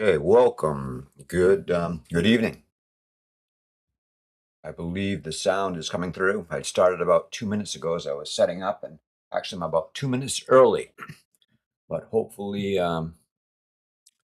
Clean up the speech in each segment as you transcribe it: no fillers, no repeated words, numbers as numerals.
Hey, welcome. Good evening. I believe the sound is coming through. I started about 2 minutes ago as I was setting up, and actually I'm about 2 minutes early. But hopefully,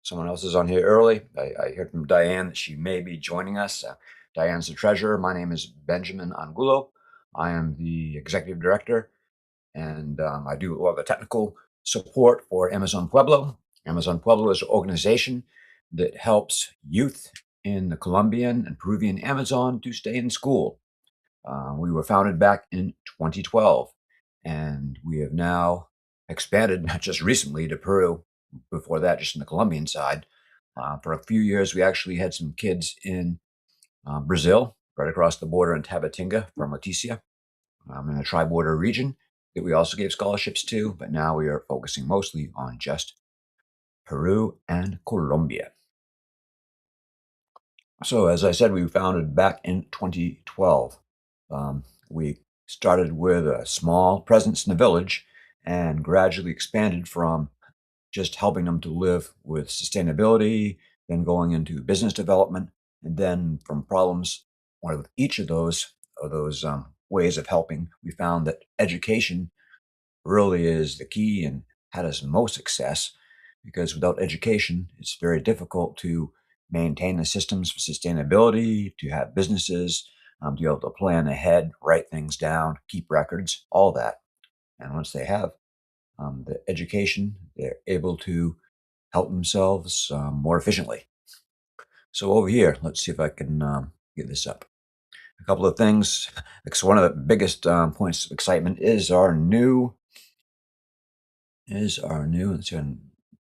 someone else is on here early. I heard from Diane that she may be joining us. Diane's the treasurer. My name is Benjamin Angulo. I am the executive director, and I do a lot of the technical support for Amazon Pueblo. Amazon Pueblo is an organization that helps youth in the Colombian and Peruvian Amazon to stay in school. We were founded back in 2012, and we have now expanded, not just recently, to Peru. Before that, just in the Colombian side. For a few years, we actually had some kids in Brazil, right across the border in Tabatinga from Leticia, in a tri-border region that we also gave scholarships to, but now we are focusing mostly on just Peru and Colombia. So, as I said, we founded back in 2012. We started with a small presence in the village and gradually expanded from just helping them to live with sustainability, then going into business development, and then from problems, one of each of those ways of helping, we found that education really is the key and had us most success because without education, it's very difficult to maintain the systems for sustainability, to have businesses, to be able to plan ahead, write things down, keep records, all that. And once they have the education, they're able to help themselves more efficiently. So over here, let's see if I can get this up. A couple of things. Because one of the biggest points of excitement is our new. Let's go and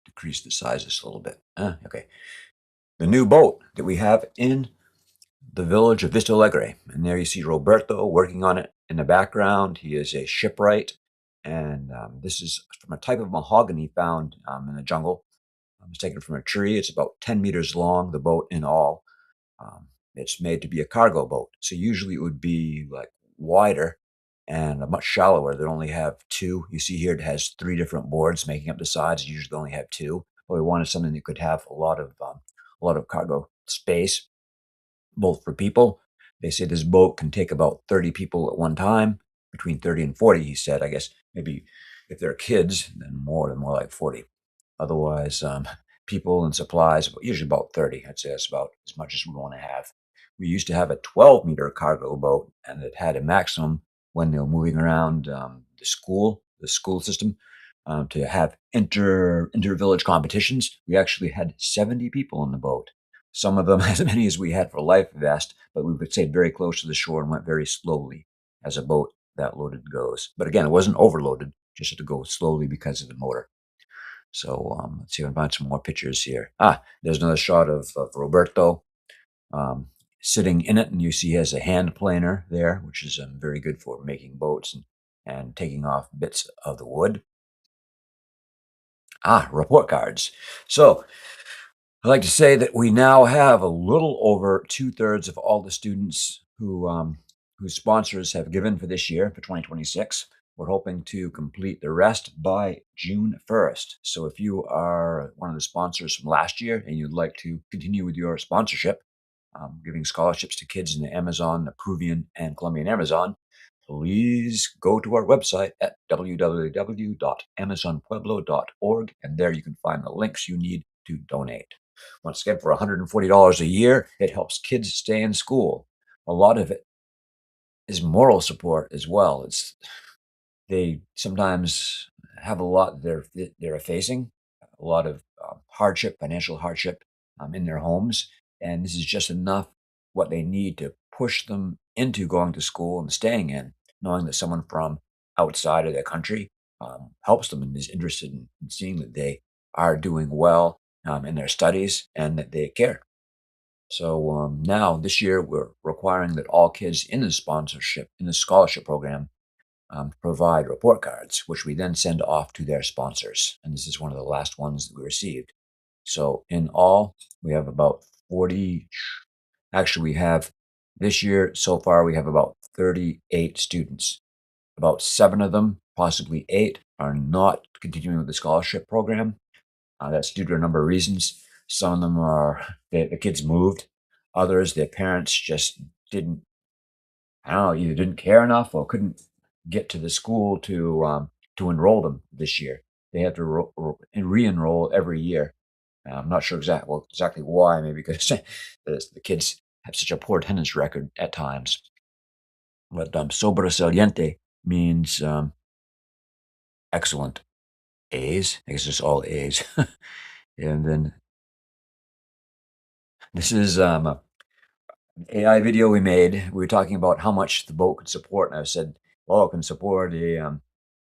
decrease the size just a little bit. Okay. The new boat that we have in the village of Vista Alegre. And there you see Roberto working on it in the background. He is a shipwright. And this is from a type of mahogany found in the jungle. It's taken from a tree. It's about 10 meters long, the boat in all. It's made to be a cargo boat. So usually it would be like wider and much shallower. They only have two. You see here it has three different boards making up the sides. You usually only have two. But we wanted something that could have a lot of cargo space, both for people. They say this boat can take about 30 people at one time, between 30 and 40. He said, I guess maybe if they're kids, then more like 40. Otherwise, people and supplies, usually about 30. I'd say that's about as much as we want to have. We used to have a 12-meter cargo boat, and it had a maximum when they were moving around the school system, to have inter-village competitions. We actually had 70 people on the boat. Some of them as many as we had for life vest, but we would stay very close to the shore and went very slowly as a boat that loaded goes. But again, it wasn't overloaded, just had to go slowly because of the motor. So let's see if I can find some more pictures here. There's another shot of Roberto um, sitting in it, and you see he has a hand planer there, which is very good for making boats and taking off bits of the wood. Report cards. So I'd like to say that we now have a little over 2/3 of all the students whose sponsors have given for this year, for 2026. We're hoping to complete the rest by June 1st. So if you are one of the sponsors from last year and you'd like to continue with your sponsorship, giving scholarships to kids in the Amazon, the Peruvian and Colombian Amazon, please go to our website at www.amazonpueblo.org, and there you can find the links you need to donate. Once again, for $140 a year, it helps kids stay in school. A lot of it is moral support as well. They sometimes have a lot they're facing, a lot of hardship, financial hardship, in their homes, and this is just enough what they need to push them into going to school and staying in, knowing that someone from outside of their country helps them and is interested in seeing that they are doing well in their studies and that they care. So now this year we're requiring that all kids in the scholarship program provide report cards, which we then send off to their sponsors. And this is one of the last ones that we received. So in all, we have about 40. Actually, we have this year so far, we have about 38 students. About 7 of them, possibly 8, are not continuing with the scholarship program. That's due to a number of reasons. Some of them are the kids moved. Others, their parents just didn't, I don't know, either didn't care enough or couldn't get to the school to enroll them this year. They have to re-enroll every year. I'm not sure exactly why. Maybe because the kids have such a poor attendance record at times. But sobresaliente means excellent. A's. I guess it's all A's. And then this is an AI video we made. We were talking about how much the boat could support, and I said, "Oh, it can support a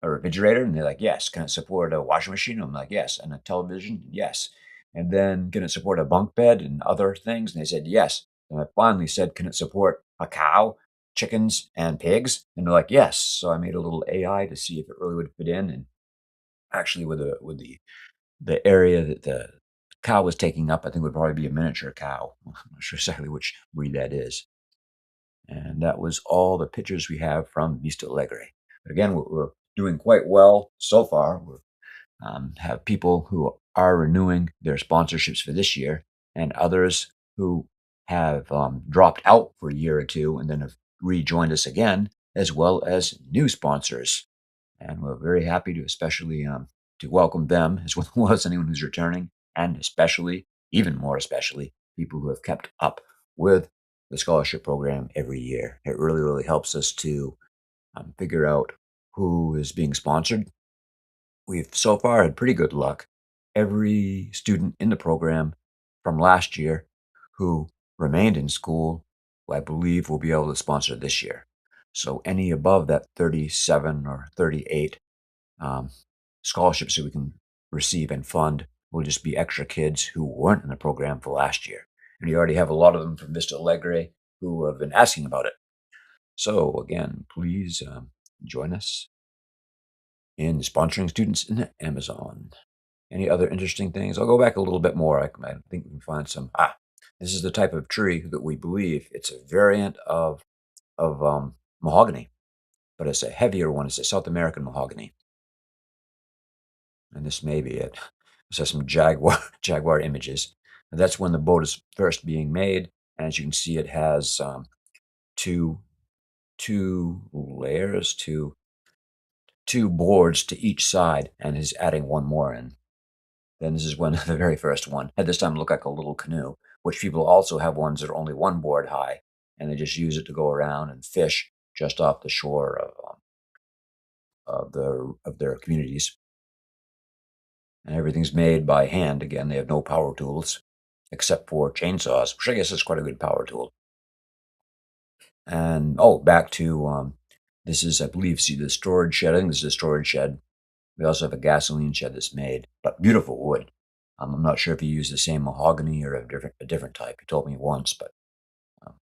refrigerator?" And they're like, "Yes." "Can it support a washing machine?" I'm like, "Yes." "And a television?" "Yes." And then, "Can it support a bunk bed and other things?" And they said, "Yes." And I finally said, "Can it support a cow, chickens, and pigs?" And they're like, "Yes." So I made a little AI to see if it really would fit in. And actually, with the area that the cow was taking up, I think would probably be a miniature cow. I'm not sure exactly which breed that is. And that was all the pictures we have from Vista Alegre. But again, we're doing quite well so far. We have people who are renewing their sponsorships for this year, and others who have dropped out for a year or two and then have rejoined us again, as well as new sponsors. And we're very happy to especially to welcome them as well as anyone who's returning, and especially, even more especially, people who have kept up with the scholarship program every year. It really, really helps us to figure out who is being sponsored. We've so far had pretty good luck. Every student in the program from last year who remained in school, I believe, will be able to sponsor this year. So any above that 37 or 38 um, scholarships that we can receive and fund will just be extra kids who weren't in the program for last year. And you already have a lot of them from Vista Alegre who have been asking about it. So again, please join us in sponsoring students in Amazon. Any other interesting things? I'll go back a little bit more. I think we can find some. This is the type of tree that we believe it's a variant of mahogany, but it's a heavier one. It's a South American mahogany. And this may be it. This has some jaguar images. And that's when the boat is first being made. And as you can see, it has two layers, two boards to each side, and is adding one more in. Then this is when the very first one at this time looked like a little canoe, which people also have ones that are only one board high, and they just use it to go around and fish just off the shore of their communities. And everything's made by hand. Again, they have no power tools except for chainsaws, which I guess is quite a good power tool. And back to this is, I believe, see the storage shed. I think this is a storage shed. We also have a gasoline shed that's made, but beautiful wood. I'm not sure if he used the same mahogany or a different type. He told me once, but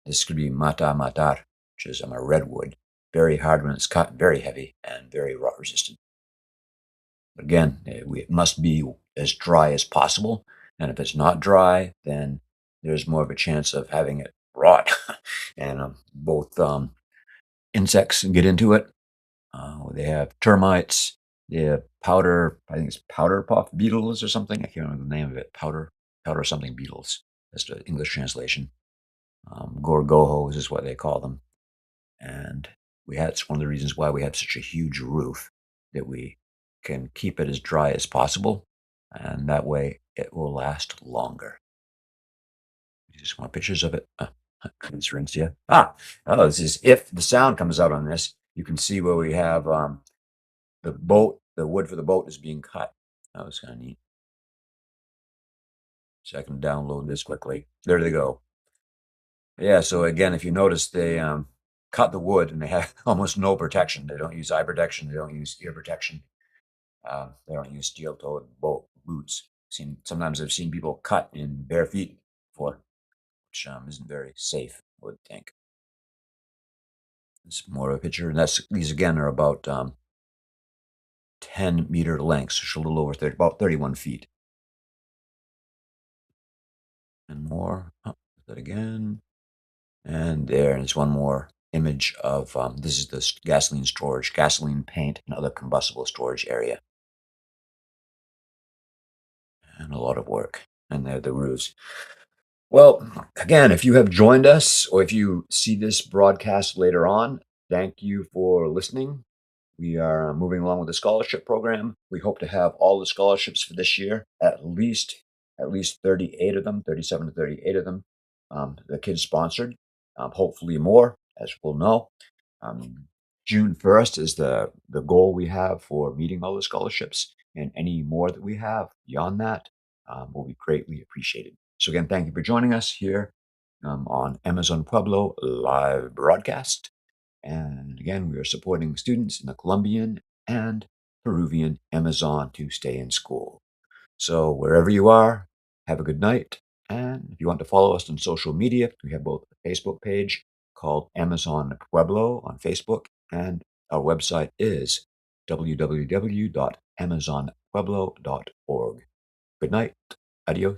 this could be mata matar, which is a redwood. Very hard when it's cut, very heavy, and very rot resistant. But again, it must be as dry as possible. And if it's not dry, then there's more of a chance of having it rot. And both insects get into it. They have termites. They have powder. I think it's powder puff beetles or something. I can't remember the name of it. Powder something beetles. That's the English translation. Gorgojos is what they call them. And it's one of the reasons why we have such a huge roof, that we can keep it as dry as possible, and that way it will last longer. You just want pictures of it. This rinse, yeah. This is if the sound comes out on this, you can see where we have the wood for the boat is being cut. That was kind of neat. So I can download this quickly. There they go. Yeah, so again, if you notice, they cut the wood and they have almost no protection. They don't use eye protection. They don't use ear protection. They don't use steel-toed boots. Sometimes I've seen people cut in bare feet before, which isn't very safe, I would think. It's more of a picture, and these again are about 10-meter lengths, which is a little over about 31 feet. And more. That again. And there's one more image of this is the gasoline storage, gasoline paint, and other combustible storage area. And a lot of work. and they're the roofs. Well, again, if you have joined us or if you see this broadcast later on, thank you for listening. We are moving along with the scholarship program. We hope to have all the scholarships for this year, at least 38 of them, 37 to 38 of them, the kids sponsored. Hopefully more, as we'll know. Um, June 1st is the goal we have for meeting all the scholarships, and any more that we have beyond that will be greatly appreciated. So again, thank you for joining us here on Amazon Pueblo live broadcast. And again, we are supporting students in the Colombian and Peruvian Amazon to stay in school. So wherever you are, have a good night. And if you want to follow us on social media, we have both a Facebook page called Amazon Pueblo on Facebook, and our website is www.amazonpueblo.org. Good night. Adios.